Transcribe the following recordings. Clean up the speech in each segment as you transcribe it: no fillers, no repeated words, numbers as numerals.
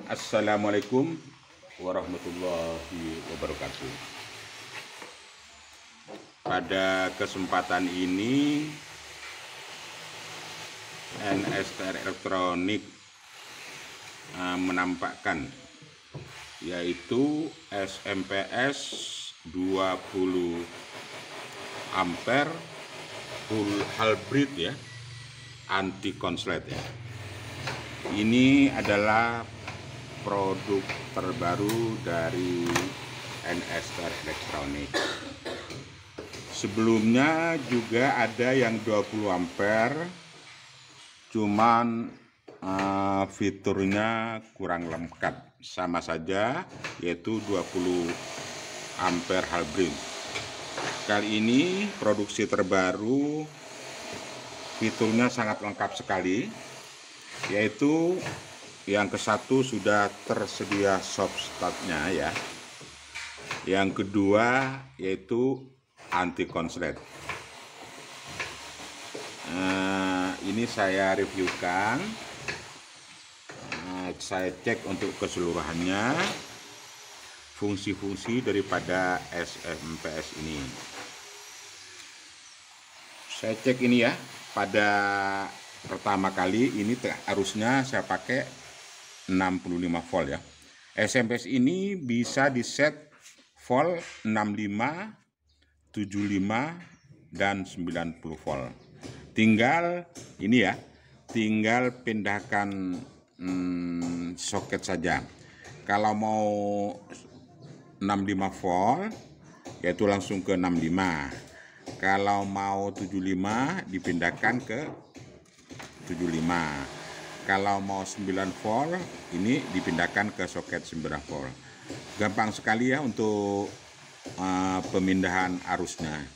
Assalamualaikum warahmatullahi wabarakatuh. Pada kesempatan ini NSTR Elektronik menampakkan yaitu SMPS 20 ampere full hybrid ya, anti konslet ya. Ini adalah produk terbaru dari NSTR Elektronik. Sebelumnya juga ada yang 20 ampere, cuman fiturnya kurang lengkap, sama saja yaitu 20 ampere hybrid. Kali ini produksi terbaru, fiturnya sangat lengkap sekali, yaitu yang ke-1 sudah tersedia soft startnya ya. Yang kedua yaitu anti konslet. Ini saya reviewkan, saya cek untuk keseluruhannya fungsi-fungsi daripada SMPS ini. Saya cek ini ya, pada pertama kali ini arusnya saya pakai 65 volt ya. SMPS ini bisa di set volt 65, 75 dan 90 volt. Tinggal ini ya, tinggal pindahkan soket saja. Kalau mau 65 volt yaitu langsung ke 65. Kalau mau 75 dipindahkan ke 75. Kalau mau 9 volt ini dipindahkan ke soket 9 volt. Gampang sekali ya untuk pemindahan arusnya,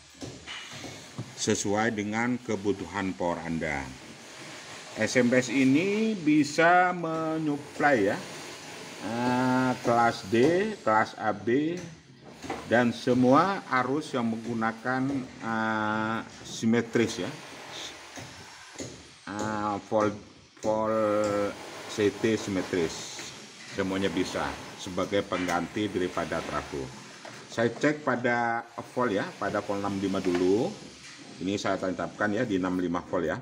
sesuai dengan kebutuhan power Anda. SMPS ini bisa menyuplai ya kelas D, kelas AB, dan semua arus yang menggunakan simetris ya, volt CT simetris, semuanya bisa sebagai pengganti daripada trafo. Saya cek pada volt ya, pada volt 65 dulu. Ini saya tancapkan ya di 65 volt ya.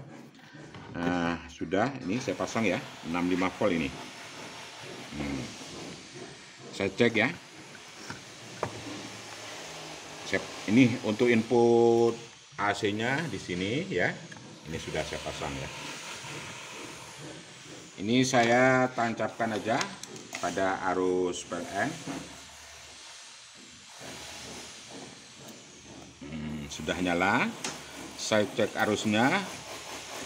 Sudah, ini saya pasang ya 65 volt ini. Saya cek ya. Ini untuk input AC-nya di sini ya. Ini sudah saya pasang ya. Ini saya tancapkan aja pada arus PLN. Sudah nyala. Saya cek arusnya,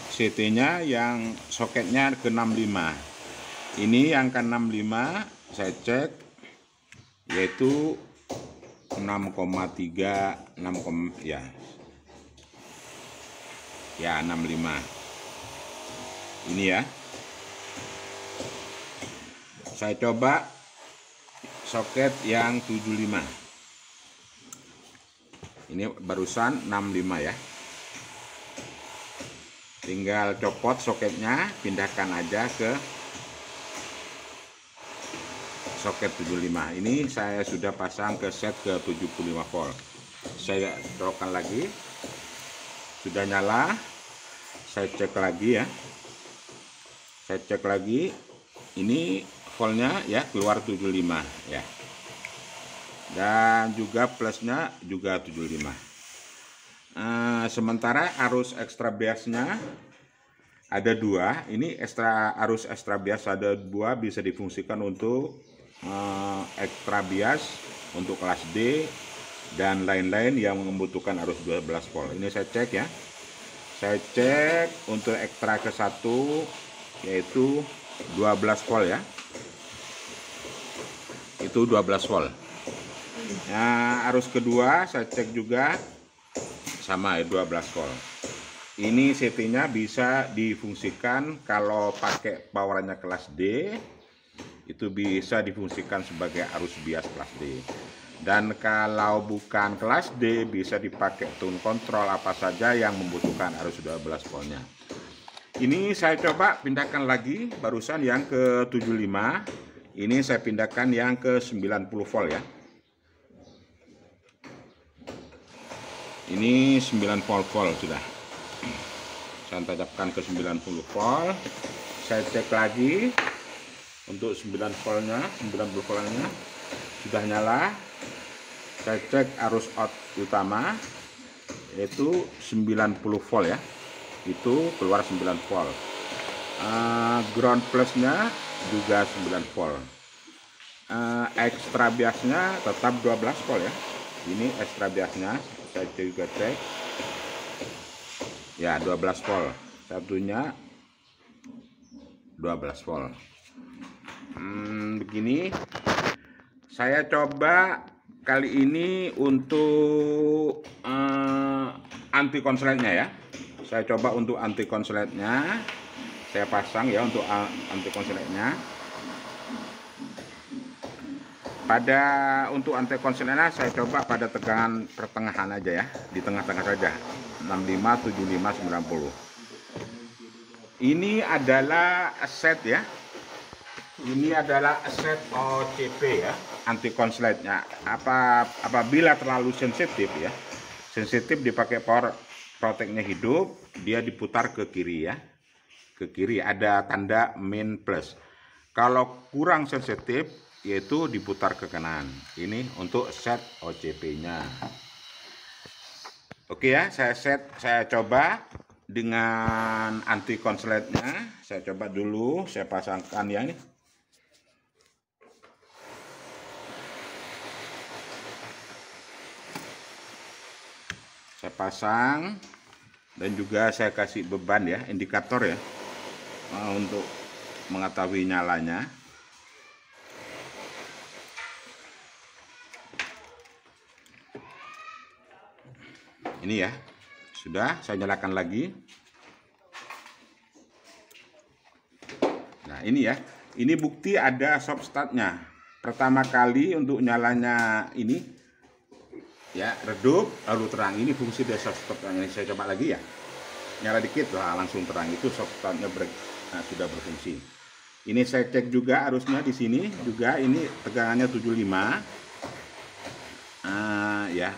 CT-nya yang soketnya ke 65. Ini yang ke 65 saya cek yaitu 6,3 ya 65. Ini ya. Saya coba soket yang 75. Ini barusan 65 ya. Tinggal copot soketnya, pindahkan aja ke soket 75. Ini saya sudah pasang ke set ke 75 volt. Saya colokkan lagi. Sudah nyala. Saya cek lagi ya. Saya cek lagi. Ini voltnya ya keluar 75 ya. Dan juga plusnya juga 75. Sementara arus extra biasnya ada 2. Ini arus extra bias ada 2, bisa difungsikan untuk extra bias untuk kelas D dan lain-lain yang membutuhkan arus 12 volt. Ini saya cek ya. Saya cek untuk ekstra ke-1 yaitu 12 volt ya. Itu 12 volt. Nah, arus kedua saya cek juga sama ya, 12 volt. Ini CT-nya bisa difungsikan kalau pakai powernya kelas D, itu bisa difungsikan sebagai arus bias kelas D. Dan kalau bukan kelas D bisa dipakai tune kontrol apa saja yang membutuhkan arus 12 voltnya. Ini saya coba pindahkan lagi barusan yang ke 75. Ini saya pindahkan yang ke 90 volt ya. Ini 90 volt sudah. Saya tancapkan ke 90 volt. Saya cek lagi untuk 90 voltnya sudah nyala. Saya cek arus out utama yaitu 90 volt ya. Itu keluar 9 volt. Ground plusnya juga 9 volt. Ekstra biasnya tetap 12 volt ya. Ini ekstra biasnya saya juga cek ya 12 volt, satunya 12 volt. Begini saya coba kali ini untuk anti konsletnya ya. Saya coba untuk anti konsletnya, saya pasang ya untuk anti konsletnya. Untuk anti konsletnya saya coba pada tegangan pertengahan aja ya, di tengah-tengah saja, 65, 75, 90. Ini adalah set ya. Ini adalah set OCP ya, anti konsletnya. Apabila terlalu sensitif ya, sensitif dipakai power protectnya hidup, dia diputar ke kiri ya. Ke kiri ada tanda min plus. Kalau kurang sensitif yaitu diputar ke kanan. Ini untuk set OCP-nya. Oke ya, saya coba dengan anti konsletnya. Saya coba dulu, saya pasangkan ya ini. Saya pasang dan juga saya kasih beban ya, indikator ya, untuk mengetahui nyalanya. Ini ya, sudah saya nyalakan lagi. Nah ini ya, ini bukti ada soft startnya. Pertama kali untuk nyalanya ini ya, redup lalu terang. Ini fungsi dari soft startnya. Saya coba lagi ya, nyala dikit lah langsung terang. Itu soft startnya sudah berfungsi. Ini saya cek juga arusnya di sini juga. Ini tegangannya 75 ya,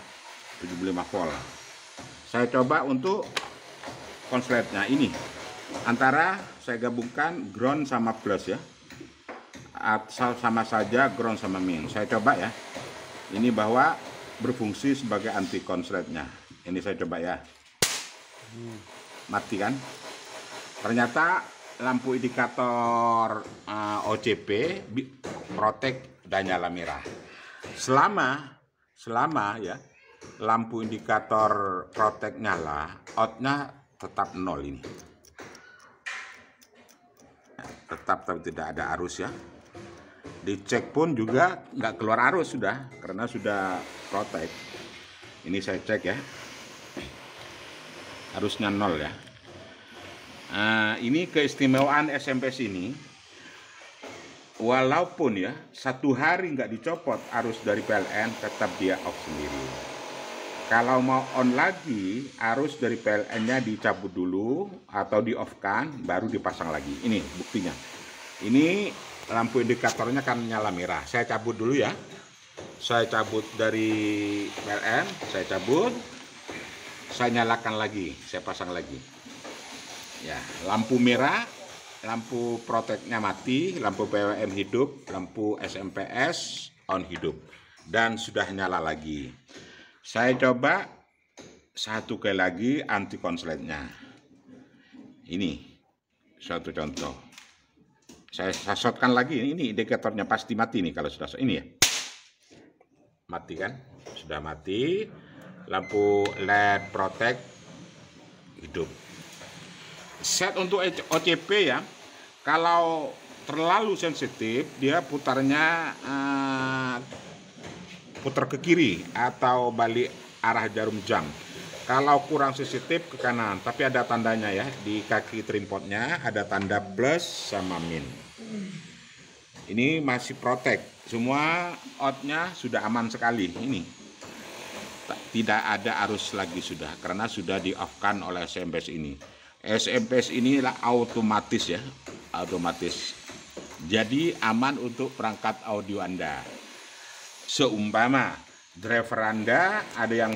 75 volt. Saya coba untuk konsletnya ini, antara saya gabungkan ground sama plus ya, sama saja ground sama min. Saya coba ya, ini bahwa berfungsi sebagai anti konsletnya. Ini saya coba ya, mati kan? Ternyata lampu indikator OCP protect dan nyala merah. Selama ya lampu indikator protect nyala, outnya tetap 0 ini. Tetap tidak ada arus ya. Dicek pun juga nggak keluar arus sudah, karena sudah protect. Ini saya cek ya, arusnya 0 ya. Ini keistimewaan SMPS ini. Walaupun ya 1 hari nggak dicopot arus dari PLN, tetap dia off sendiri. Kalau mau on lagi, arus dari PLN-nya dicabut dulu atau di off-kan, baru dipasang lagi. Ini buktinya. Ini lampu indikatornya kan nyala merah. Saya cabut dulu ya. Saya cabut dari PLN, saya cabut. Saya nyalakan lagi, saya pasang lagi. Ya, lampu merah, lampu protectnya mati, lampu PWM hidup, lampu SMPS on hidup. Dan sudah nyala lagi. Saya coba satu kali lagi anti konsletnya. Ini suatu contoh. Saya shotkan lagi. Ini indikatornya pasti mati nih kalau sudah ini ya. Mati kan? Sudah mati. Lampu LED protect hidup. Set untuk OCP ya. Kalau terlalu sensitif, dia putarnya putar ke kiri atau balik arah jarum jam. Kalau kurang sensitif ke kanan, tapi ada tandanya ya, di kaki trimpodnya ada tanda plus sama min. Ini masih protect, semua outnya sudah aman sekali. Ini tidak ada arus lagi sudah, karena sudah di off-kan oleh SMPS ini. SMPS inilah otomatis ya, otomatis. Jadi aman untuk perangkat audio Anda. Seumpama driver Anda ada yang